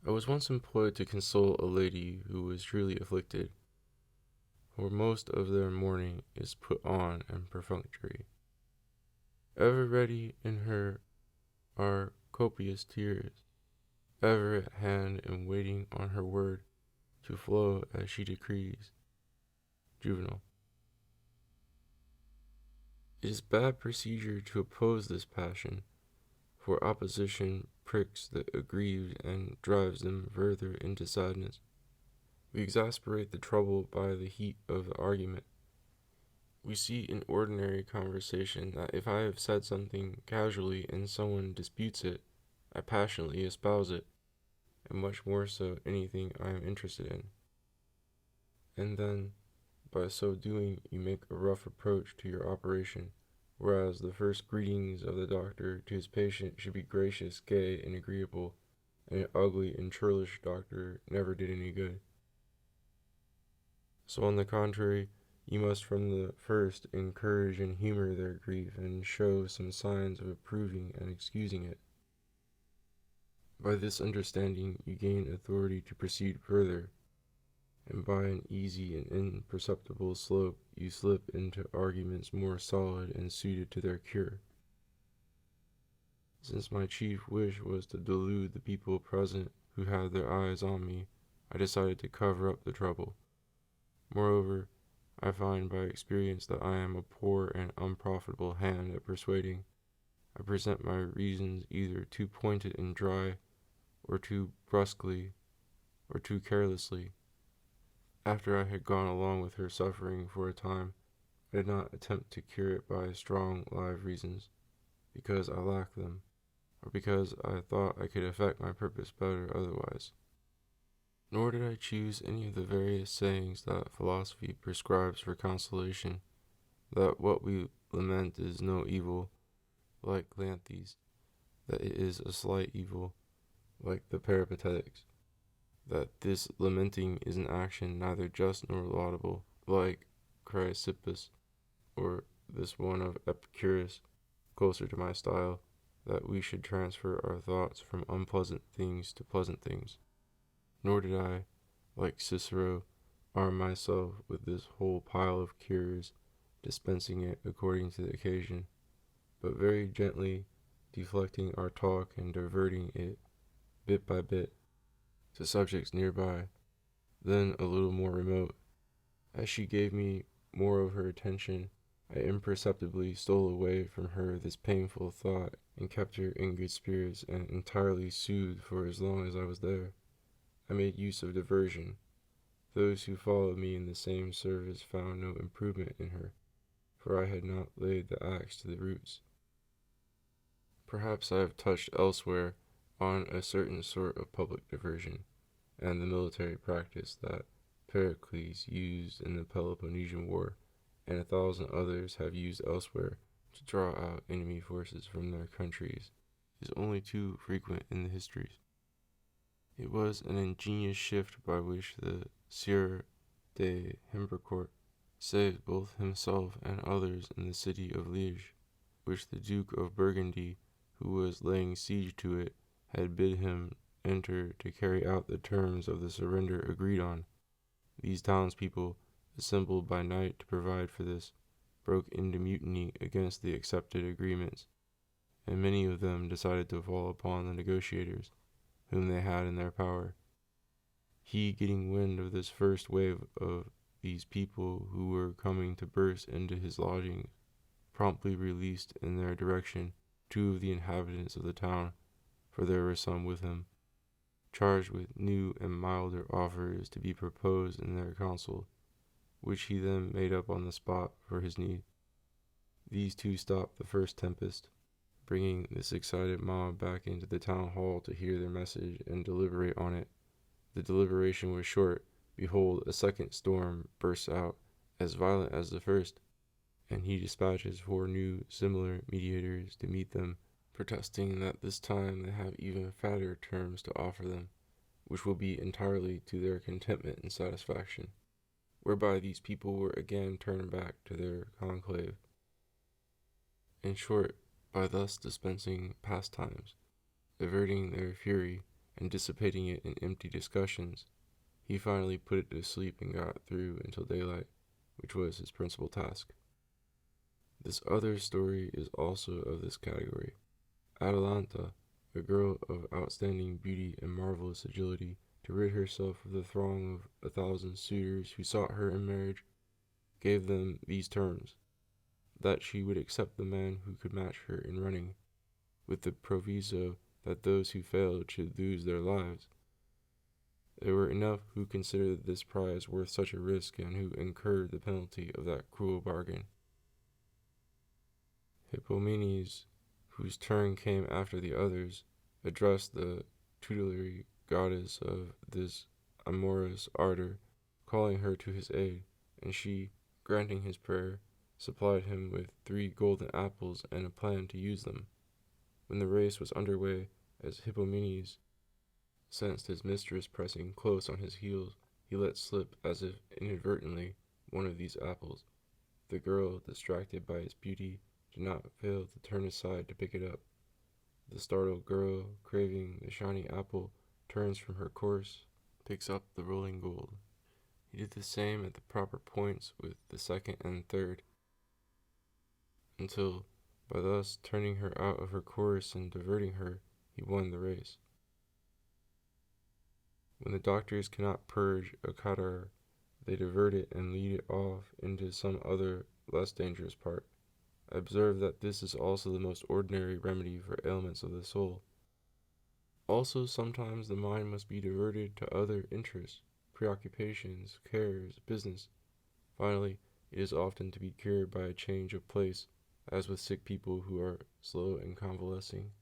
I was once employed to console a lady who was truly afflicted, for most of their mourning is put on and perfunctory. Ever ready in her are copious tears, ever at hand and waiting on her word to flow as she decrees. Juvenal. It is bad procedure to oppose this passion, for opposition pricks the aggrieved and drives them further into sadness. We exasperate the trouble by the heat of the argument. We see in ordinary conversation that if I have said something casually and someone disputes it, I passionately espouse it, and much more so anything I am interested in. And then, by so doing, you make a rough approach to your operation, whereas the first greetings of the doctor to his patient should be gracious, gay, and agreeable, and an ugly and churlish doctor never did any good. So on the contrary, you must from the first encourage and humor their grief, and show some signs of approving and excusing it. By this understanding you gain authority to proceed further, and by an easy and imperceptible slope you slip into arguments more solid and suited to their cure. Since my chief wish was to delude the people present who had their eyes on me, I decided to cover up the trouble. Moreover, I find by experience that I am a poor and unprofitable hand at persuading. I present my reasons either too pointed and dry, or too brusquely, or too carelessly. After I had gone along with her suffering for a time, I did not attempt to cure it by strong live reasons, because I lacked them, or because I thought I could effect my purpose better otherwise. Nor did I choose any of the various sayings that philosophy prescribes for consolation, that what we lament is no evil, like Cleanthes, that it is a slight evil, like the Peripatetics, that this lamenting is an action neither just nor laudable, like Chrysippus, or this one of Epicurus, closer to my style, that we should transfer our thoughts from unpleasant things to pleasant things. Nor did I, like Cicero, arm myself with this whole pile of cures, dispensing it according to the occasion, but very gently deflecting our talk and diverting it, bit by bit, to subjects nearby, then a little more remote. As she gave me more of her attention, I imperceptibly stole away from her this painful thought, and kept her in good spirits and entirely soothed for as long as I was there. I made use of diversion. Those who followed me in the same service found no improvement in her, for I had not laid the axe to the roots. Perhaps I have touched elsewhere on a certain sort of public diversion, and the military practice that Pericles used in the Peloponnesian War, and 1,000 others have used elsewhere to draw out enemy forces from their countries, is only too frequent in the histories. It was an ingenious shift by which the Sieur de Himbercourt saved both himself and others in the city of Liege, which the Duke of Burgundy, who was laying siege to it, had bid him enter to carry out the terms of the surrender agreed on. These townspeople, assembled by night to provide for this, broke into mutiny against the accepted agreements, and many of them decided to fall upon the negotiators, whom they had in their power. He, getting wind of this first wave of these people who were coming to burst into his lodgings, promptly released in their direction 2 of the inhabitants of the town, for there were some with him, charged with new and milder offers to be proposed in their council, which he then made up on the spot for his need. These 2 stopped the first tempest, bringing this excited mob back into the town hall to hear their message and deliberate on it. The deliberation was short. Behold, a second storm bursts out, as violent as the first, and he dispatches 4 new similar mediators to meet them, protesting that this time they have even fatter terms to offer them, which will be entirely to their contentment and satisfaction, whereby these people were again turned back to their conclave. In short, by thus dispensing pastimes, diverting their fury, and dissipating it in empty discussions, he finally put it to sleep and got through until daylight, which was his principal task. This other story is also of this category. Atalanta, a girl of outstanding beauty and marvelous agility, to rid herself of the throng of 1,000 suitors who sought her in marriage, gave them these terms: that she would accept the man who could match her in running, with the proviso that those who failed should lose their lives. There were enough who considered this prize worth such a risk and who incurred the penalty of that cruel bargain. Hippomenes, whose turn came after the others, addressed the tutelary goddess of this amorous ardor, calling her to his aid, and she, granting his prayer, supplied him with 3 golden apples and a plan to use them. When the race was under way, as Hippomenes sensed his mistress pressing close on his heels, he let slip, as if inadvertently, one of these apples. The girl, distracted by its beauty, did not fail to turn aside to pick it up. The startled girl, craving the shiny apple, turns from her course, picks up the rolling gold. He did the same at the proper points with the second and third, until, by thus turning her out of her course and diverting her, he won the race. When the doctors cannot purge a catarrh, they divert it and lead it off into some other less dangerous part. I observe that this is also the most ordinary remedy for ailments of the soul. Also, sometimes the mind must be diverted to other interests, preoccupations, cares, business. Finally, it is often to be cured by a change of place, as with sick people who are slow in convalescing.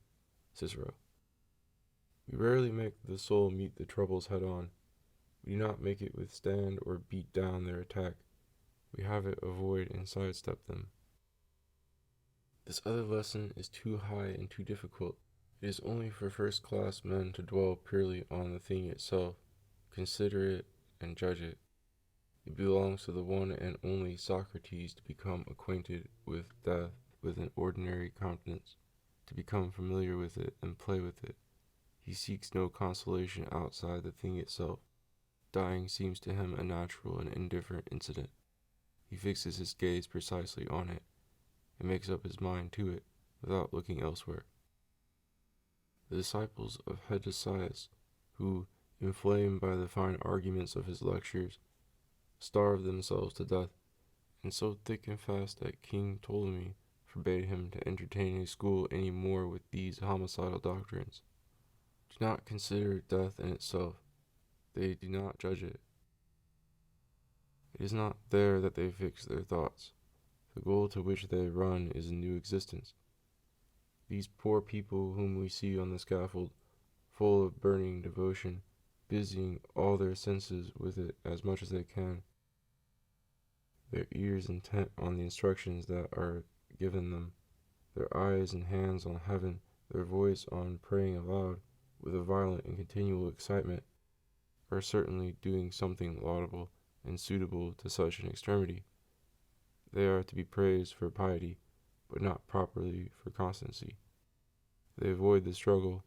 Cicero. We rarely make the soul meet the troubles head on. We do not make it withstand or beat down their attack. We have it avoid and sidestep them. This other lesson is too high and too difficult. It is only for first-class men to dwell purely on the thing itself, consider it, and judge it. It belongs to the one and only Socrates to become acquainted with death with an ordinary countenance, to become familiar with it and play with it. He seeks no consolation outside the thing itself. Dying seems to him a natural and indifferent incident. He fixes his gaze precisely on it, and makes up his mind to it, without looking elsewhere. The disciples of Hedesias, who, inflamed by the fine arguments of his lectures, starved themselves to death, and so thick and fast that King Ptolemy forbade him to entertain his school any more with these homicidal doctrines. Do not consider death in itself. They do not judge it. It is not there that they fix their thoughts. The goal to which they run is a new existence. These poor people whom we see on the scaffold, full of burning devotion, busying all their senses with it as much as they can, their ears intent on the instructions that are given them, their eyes and hands on heaven, their voice on praying aloud, with a violent and continual excitement, are certainly doing something laudable and suitable to such an extremity. They are to be praised for piety, but not properly for constancy. They avoid the struggle.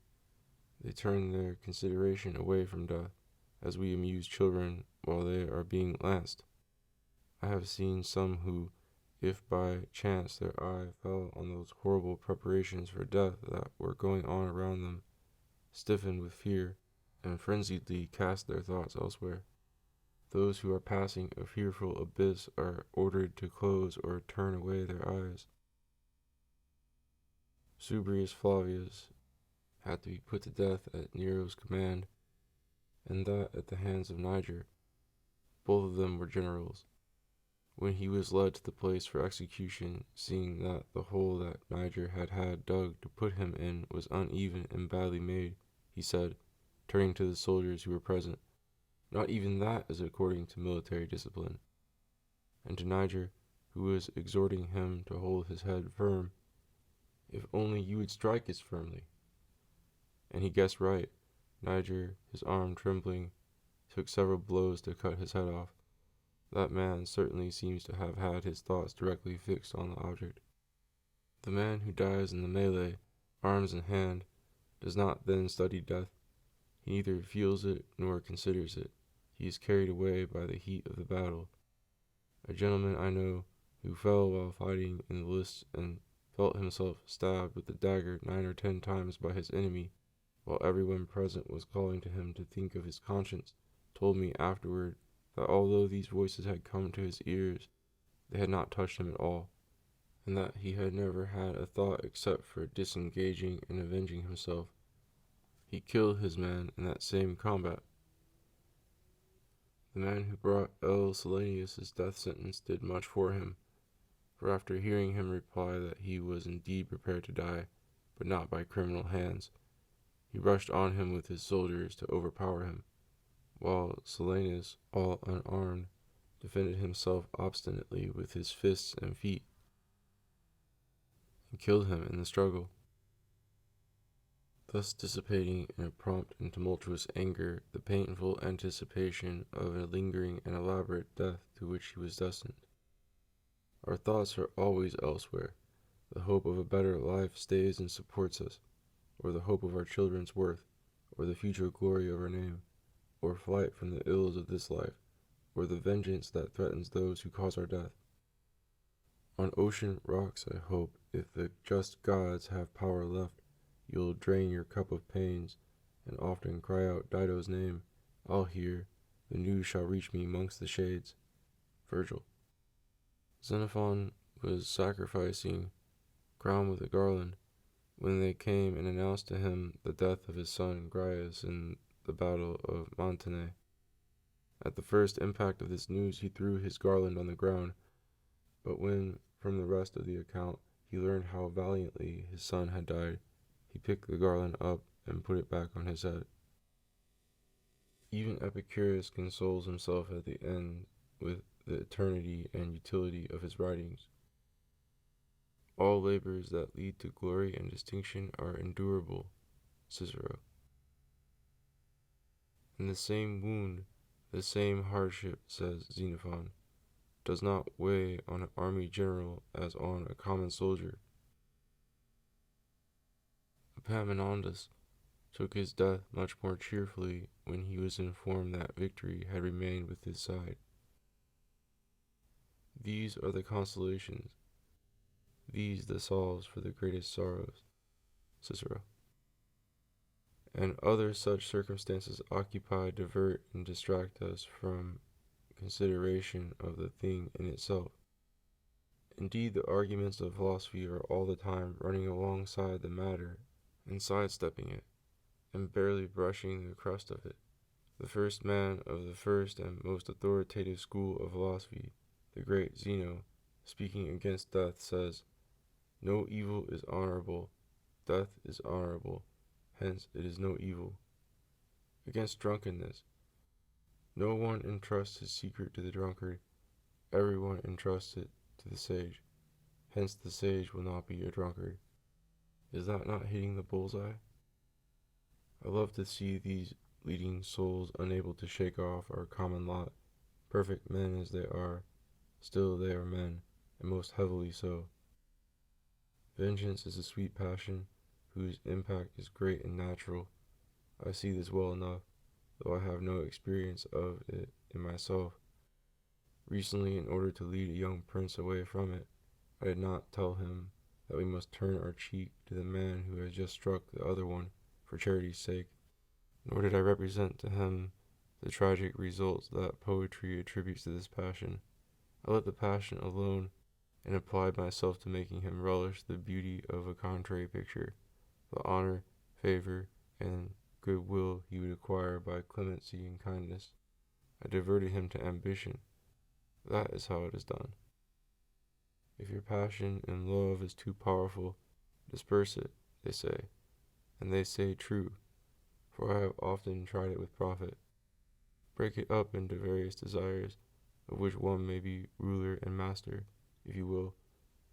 They turn their consideration away from death, as we amuse children while they are being lanced. I have seen some who, if by chance their eye fell on those horrible preparations for death that were going on around them, stiffened with fear, and frenziedly cast their thoughts elsewhere. Those who are passing a fearful abyss are ordered to close or turn away their eyes. Subrius Flavius had to be put to death at Nero's command, and that at the hands of Niger. Both of them were generals. When he was led to the place for execution, seeing that the hole that Niger had dug to put him in was uneven and badly made, he said, turning to the soldiers who were present, "Not even that is according to military discipline." And to Niger, who was exhorting him to hold his head firm, "If only you would strike as firmly." And he guessed right. Niger, his arm trembling, took several blows to cut his head off. That man certainly seems to have had his thoughts directly fixed on the object. The man who dies in the melee, arms in hand, does not then study death. He neither feels it nor considers it. He is carried away by the heat of the battle. A gentleman I know who fell while fighting in the lists and felt himself stabbed with a dagger 9 or 10 times by his enemy, while everyone present was calling to him to think of his conscience, told me afterward that although these voices had come to his ears, they had not touched him at all, and that he had never had a thought except for disengaging and avenging himself. He killed his man in that same combat. The man who brought L. Silenius's death sentence did much for him, for after hearing him reply that he was indeed prepared to die, but not by criminal hands, he rushed on him with his soldiers to overpower him, while Silenius, all unarmed, defended himself obstinately with his fists and feet, and killed him in the struggle, thus dissipating in a prompt and tumultuous anger the painful anticipation of a lingering and elaborate death to which he was destined. Our thoughts are always elsewhere. The hope of a better life stays and supports us, or the hope of our children's worth, or the future glory of our name, or flight from the ills of this life, or the vengeance that threatens those who cause our death. On ocean rocks I hope, if the just gods have power left, you'll drain your cup of pains, and often cry out Dido's name. I'll hear, the news shall reach me mongst the shades. Virgil. Xenophon was sacrificing, crowned with a garland, when they came and announced to him the death of his son Graius in the battle of Mantinea. At the first impact of this news he threw his garland on the ground, but when, from the rest of the account, he learned how valiantly his son had died, he picked the garland up and put it back on his head. Even Epicurus consoles himself at the end with the eternity and utility of his writings. All labors that lead to glory and distinction are endurable, Cicero. And the same wound, the same hardship, says Xenophon, does not weigh on an army general as on a common soldier. Epaminondas took his death much more cheerfully when he was informed that victory had remained with his side. These are the consolations, these the salves for the greatest sorrows, Cicero. And other such circumstances occupy, divert, and distract us from consideration of the thing in itself. Indeed, the arguments of philosophy are all the time running alongside the matter and sidestepping it, and barely brushing the crust of it. The first man of the first and most authoritative school of philosophy, the great Zeno, speaking against death, says, "No evil is honorable, death is honorable, hence it is no evil." Against drunkenness, no one entrusts his secret to the drunkard, everyone entrusts it to the sage, hence the sage will not be a drunkard. Is that not hitting the bullseye? I love to see these leading souls unable to shake off our common lot. Perfect men as they are, still they are men, and most heavily so. Vengeance is a sweet passion, whose impact is great and natural. I see this well enough, though I have no experience of it in myself. Recently, in order to lead a young prince away from it, I did not tell him that we must turn our cheek to the man who has just struck the other one for charity's sake, nor did I represent to him the tragic results that poetry attributes to this passion. I let the passion alone, and applied myself to making him relish the beauty of a contrary picture, the honor, favor, and goodwill he would acquire by clemency and kindness. I diverted him to ambition. That is how it is done. If your passion in love is too powerful, disperse it, they say, and they say true, for I have often tried it with profit. Break it up into various desires, of which one may be ruler and master, if you will,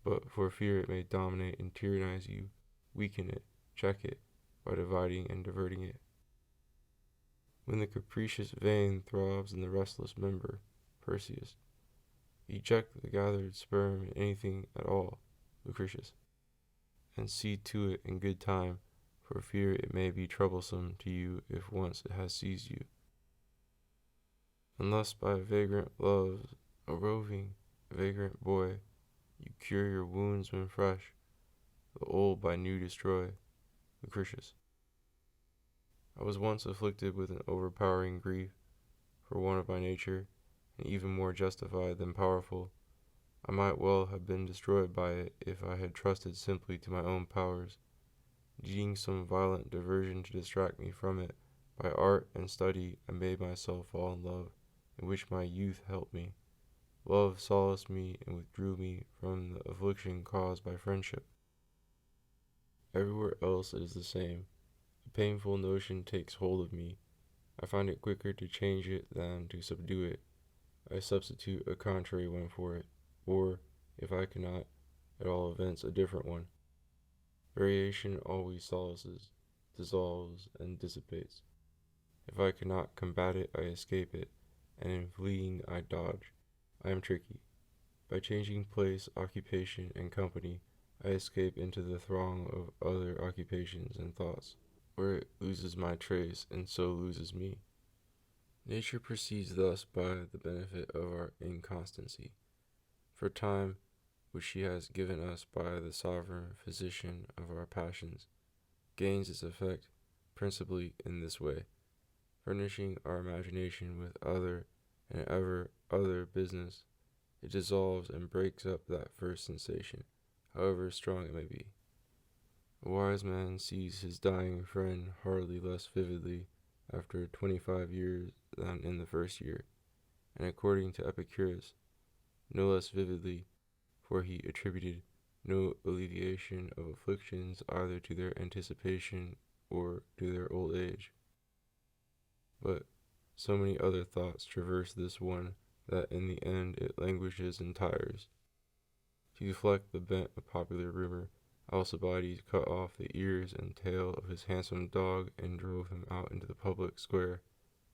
but for fear it may dominate and tyrannize you, weaken it, check it, by dividing and diverting it. When the capricious vein throbs in the restless member, Perseus, eject the gathered sperm in anything at all, Lucretius, and see to it in good time, for fear it may be troublesome to you if once it has seized you. Unless by vagrant loves, a roving, vagrant boy, you cure your wounds when fresh, the old by new destroy. Lucretius. I was once afflicted with an overpowering grief for one of my nature, and even more justified than powerful. I might well have been destroyed by it if I had trusted simply to my own powers, needing some violent diversion to distract me from it. By art and study I made myself fall in love, in which my youth helped me. Love solaced me and withdrew me from the affliction caused by friendship. Everywhere else it is the same. A painful notion takes hold of me. I find it quicker to change it than to subdue it. I substitute a contrary one for it, or, if I cannot, at all events a different one. Variation always solaces, dissolves, and dissipates. If I cannot combat it, I escape it, and in fleeing I dodge. I am tricky. By changing place, occupation, and company, I escape into the throng of other occupations and thoughts, where it loses my trace and so loses me. Nature proceeds thus by the benefit of our inconstancy. For time, which she has given us by the sovereign physician of our passions, gains its effect principally in this way, furnishing our imagination with other and ever other business. It dissolves and breaks up that first sensation, however strong it may be. A wise man sees his dying friend hardly less vividly after 25 years than in the first year, and according to Epicurus, no less vividly, for he attributed no alleviation of afflictions either to their anticipation or to their old age. But so many other thoughts traverse this one that in the end it languishes and tires. To deflect the bent of popular rumor, Alcibiades cut off the ears and tail of his handsome dog and drove him out into the public square,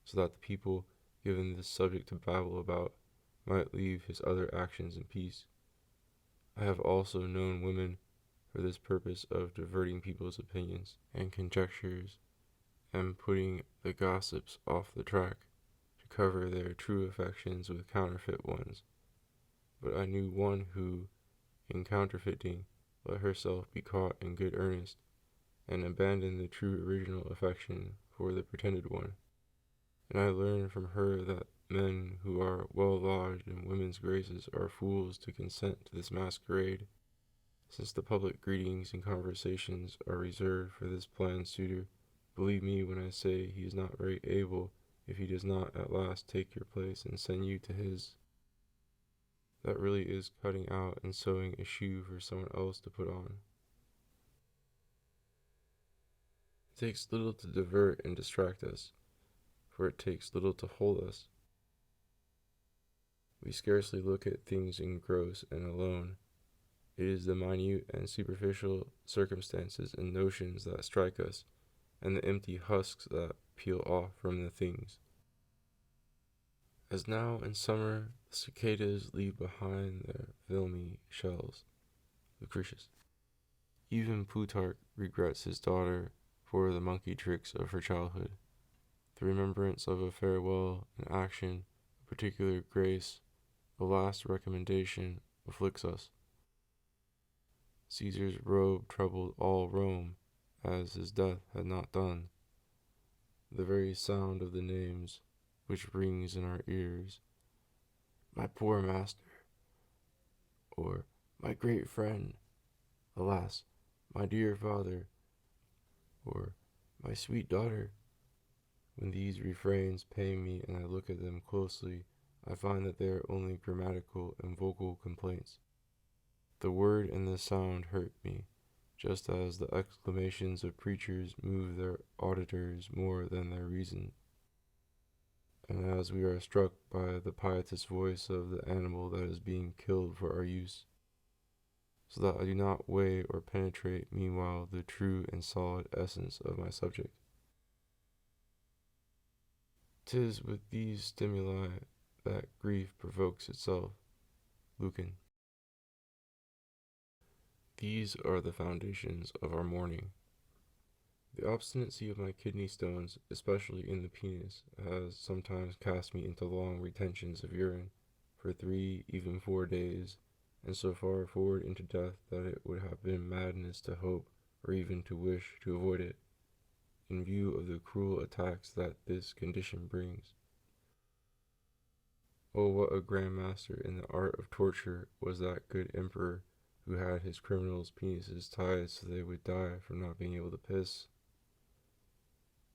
so that the people, given this subject to babble about, might leave his other actions in peace. I have also known women, for this purpose of diverting people's opinions and conjectures, and putting the gossips off the track, to cover their true affections with counterfeit ones. But I knew one who, in counterfeiting, let herself be caught in good earnest, and abandoned the true original affection for the pretended one. And I learned from her that men who are well lodged in women's graces are fools to consent to this masquerade, since the public greetings and conversations are reserved for this planned suitor. Believe me when I say he is not very able if he does not at last take your place and send you to his. That really is cutting out and sewing a shoe for someone else to put on. It takes little to divert and distract us, for it takes little to hold us. We scarcely look at things in gross and alone. It is the minute and superficial circumstances and notions that strike us, and the empty husks that peel off from the things. As now in summer the cicadas leave behind their filmy shells. Lucretius. Even Plutarch regrets his daughter for the monkey tricks of her childhood. The remembrance of a farewell, an action, a particular grace, a last recommendation afflicts us. Caesar's robe troubled all Rome, as his death had not done. The very sound of the names which rings in our ears, my poor master, or my great friend, alas, my dear father, or my sweet daughter. When these refrains pain me and I look at them closely, I find that they are only grammatical and vocal complaints. The word and the sound hurt me, just as the exclamations of preachers move their auditors more than their reason, and as we are struck by the piteous voice of the animal that is being killed for our use, so that I do not weigh or penetrate meanwhile the true and solid essence of my subject. 'Tis with these stimuli that grief provokes itself. Lucan. These are the foundations of our mourning. The obstinacy of my kidney stones, especially in the penis, has sometimes cast me into long retentions of urine for 3, even 4 days, and so far forward into death that it would have been madness to hope, or even to wish, to avoid it, in view of the cruel attacks that this condition brings. Oh, what a grand master in the art of torture was that good emperor who had his criminals' penises tied so they would die from not being able to piss.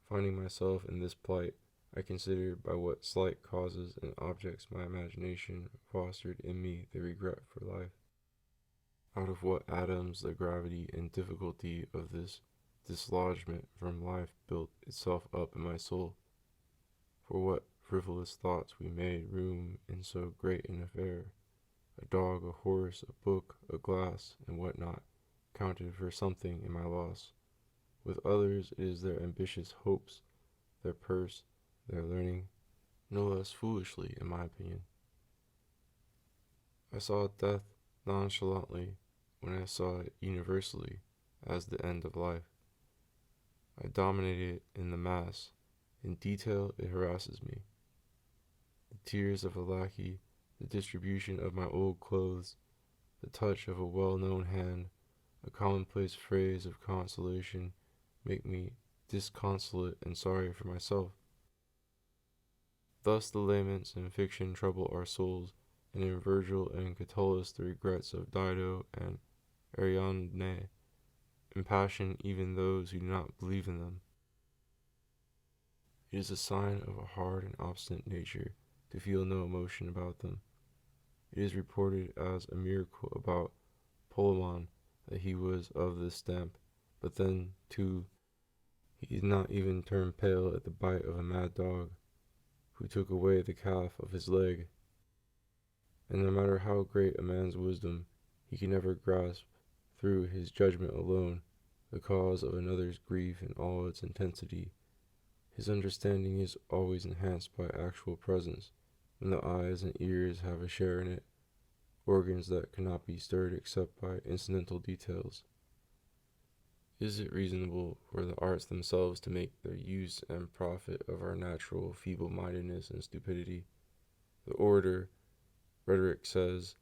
Finding myself in this plight, I considered by what slight causes and objects my imagination fostered in me the regret for life. Out of what atoms the gravity and difficulty of this dislodgment from life built itself up in my soul. For what frivolous thoughts we made room in so great an affair. A dog, a horse, a book, a glass, and what not, counted for something in my loss. With others it is their ambitious hopes, their purse, their learning, no less foolishly, in my opinion. I saw death nonchalantly when I saw it universally as the end of life. I dominate it in the mass. In detail it harasses me. The tears of a lackey, the distribution of my old clothes, the touch of a well-known hand, a commonplace phrase of consolation, make me disconsolate and sorry for myself. Thus the laments in fiction trouble our souls, and in Virgil and Catullus the regrets of Dido and Ariadne impassion even those who do not believe in them. It is a sign of a hard and obstinate nature to feel no emotion about them. It is reported as a miracle about Polemon that he was of this stamp, but then, too, he did not even turn pale at the bite of a mad dog, who took away the calf of his leg. And no matter how great a man's wisdom, he can never grasp, through his judgment alone, the cause of another's grief in all its intensity. His understanding is always enhanced by actual presence, when the eyes and ears have a share in it, organs that cannot be stirred except by incidental details. Is it reasonable for the arts themselves to make their use and profit of our natural feeble-mindedness and stupidity? The orator, rhetoric says,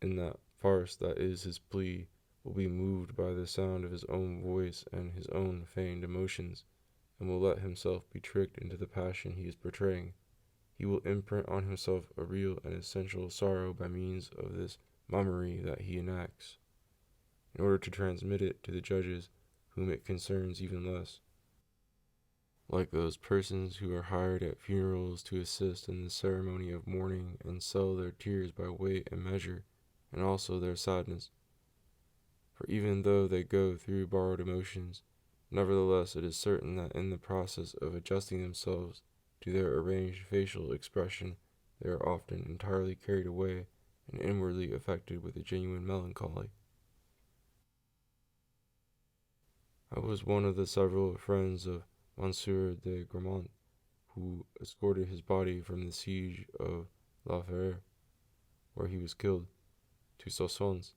in that farce that is his plea, will be moved by the sound of his own voice and his own feigned emotions, and will let himself be tricked into the passion he is portraying. He will imprint on himself a real and essential sorrow by means of this mummery that he enacts, in order to transmit it to the judges whom it concerns even less. Like those persons who are hired at funerals to assist in the ceremony of mourning and sell their tears by weight and measure, and also their sadness. For even though they go through borrowed emotions, nevertheless it is certain that in the process of adjusting themselves to their arranged facial expression, they are often entirely carried away and inwardly affected with a genuine melancholy. I was one of the several friends of Monsieur de Gramont, who escorted his body from the siege of La Ferre, where he was killed, to Soissons.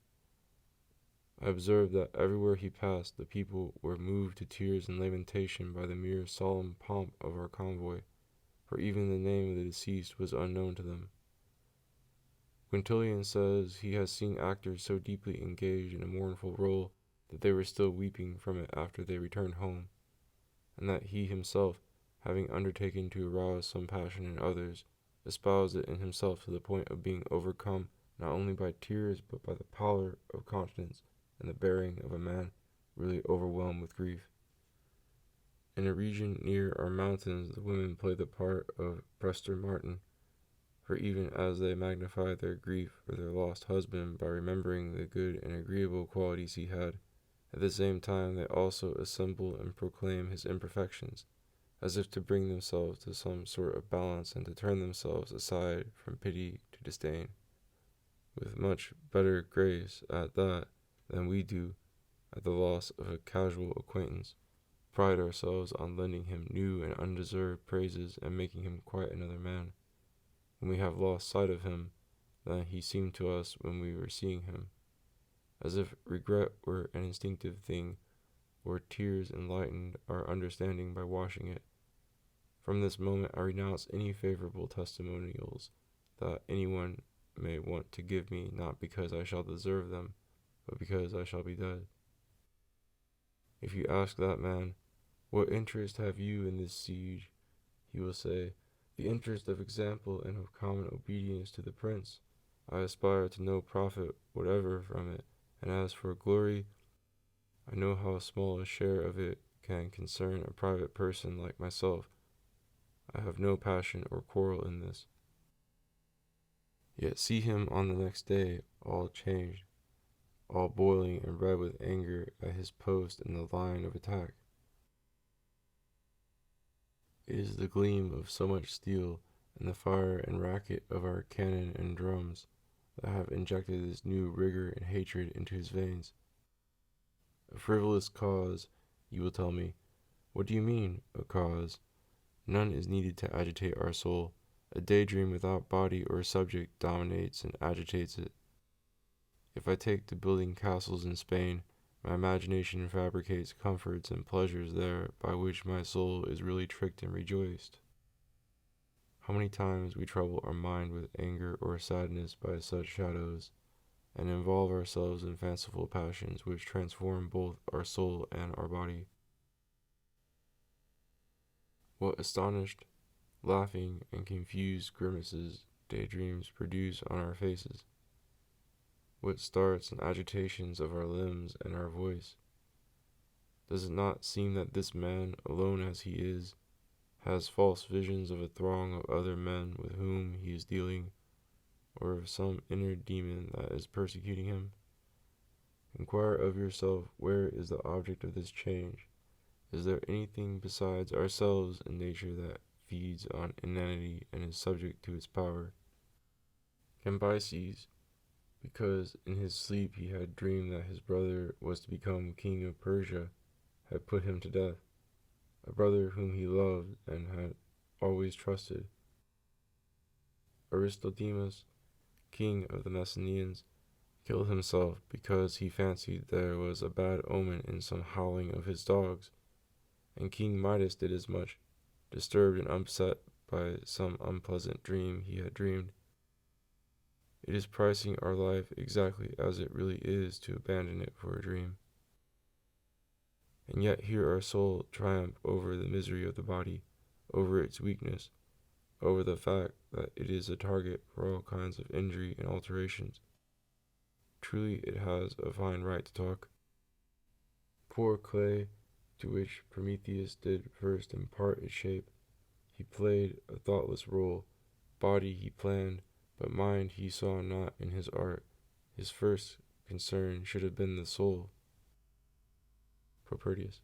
I observed that everywhere he passed the people were moved to tears and lamentation by the mere solemn pomp of our convoy, for even the name of the deceased was unknown to them. Quintilian says he has seen actors so deeply engaged in a mournful role that they were still weeping from it after they returned home, and that he himself, having undertaken to arouse some passion in others, espoused it in himself to the point of being overcome not only by tears but by the pallor of countenance and the bearing of a man really overwhelmed with grief. In a region near our mountains the women play the part of Prester Martin, for even as they magnify their grief for their lost husband by remembering the good and agreeable qualities he had, at the same time they also assemble and proclaim his imperfections, as if to bring themselves to some sort of balance and to turn themselves aside from pity to disdain, with much better grace at that than we do at the loss of a casual acquaintance, pride ourselves on lending him new and undeserved praises and making him quite another man, when we have lost sight of him than he seemed to us when we were seeing him, as if regret were an instinctive thing, or tears enlightened our understanding by washing it. From this moment I renounce any favorable testimonials that anyone may want to give me, not because I shall deserve them, but because I shall be dead. If you ask that man, "What interest have you in this siege?" he will say, "The interest of example and of common obedience to the prince. I aspire to no profit whatever from it, and as for glory, I know how small a share of it can concern a private person like myself. I have no passion or quarrel in this." Yet see him on the next day, all changed, all boiling and red with anger at his post in the line of attack. It is the gleam of so much steel and the fire and racket of our cannon and drums that have injected this new rigor and hatred into his veins. A frivolous cause, you will tell me. What do you mean, a cause? None is needed to agitate our soul. A daydream without body or subject dominates and agitates it. If I take to building castles in Spain, my imagination fabricates comforts and pleasures there by which my soul is really tricked and rejoiced. How many times we trouble our mind with anger or sadness by such shadows, and involve ourselves in fanciful passions which transform both our soul and our body. What astonished, laughing, and confused grimaces daydreams produce on our faces! What starts and agitations of our limbs and our voice! Does it not seem that this man, alone as he is, has false visions of a throng of other men with whom he is dealing, or of some inner demon that is persecuting him? Inquire of yourself, where is the object of this change? Is there anything besides ourselves in nature that feeds on inanity and is subject to its power? Cambyses, because in his sleep he had dreamed that his brother was to become king of Persia, had put him to death, a brother whom he loved and had always trusted. Aristodemus, king of the Messenians, killed himself because he fancied there was a bad omen in some howling of his dogs, and King Midas did as much, disturbed and upset by some unpleasant dream he had dreamed. It is pricing our life exactly as it really is to abandon it for a dream. And yet here our soul triumph over the misery of the body, over its weakness, over the fact that it is a target for all kinds of injury and alterations. Truly it has a fine right to talk. Poor clay, to which Prometheus did first impart its shape, he played a thoughtless role. Body he planned, but mind he saw not in his art. His first concern should have been the soul. Propertius.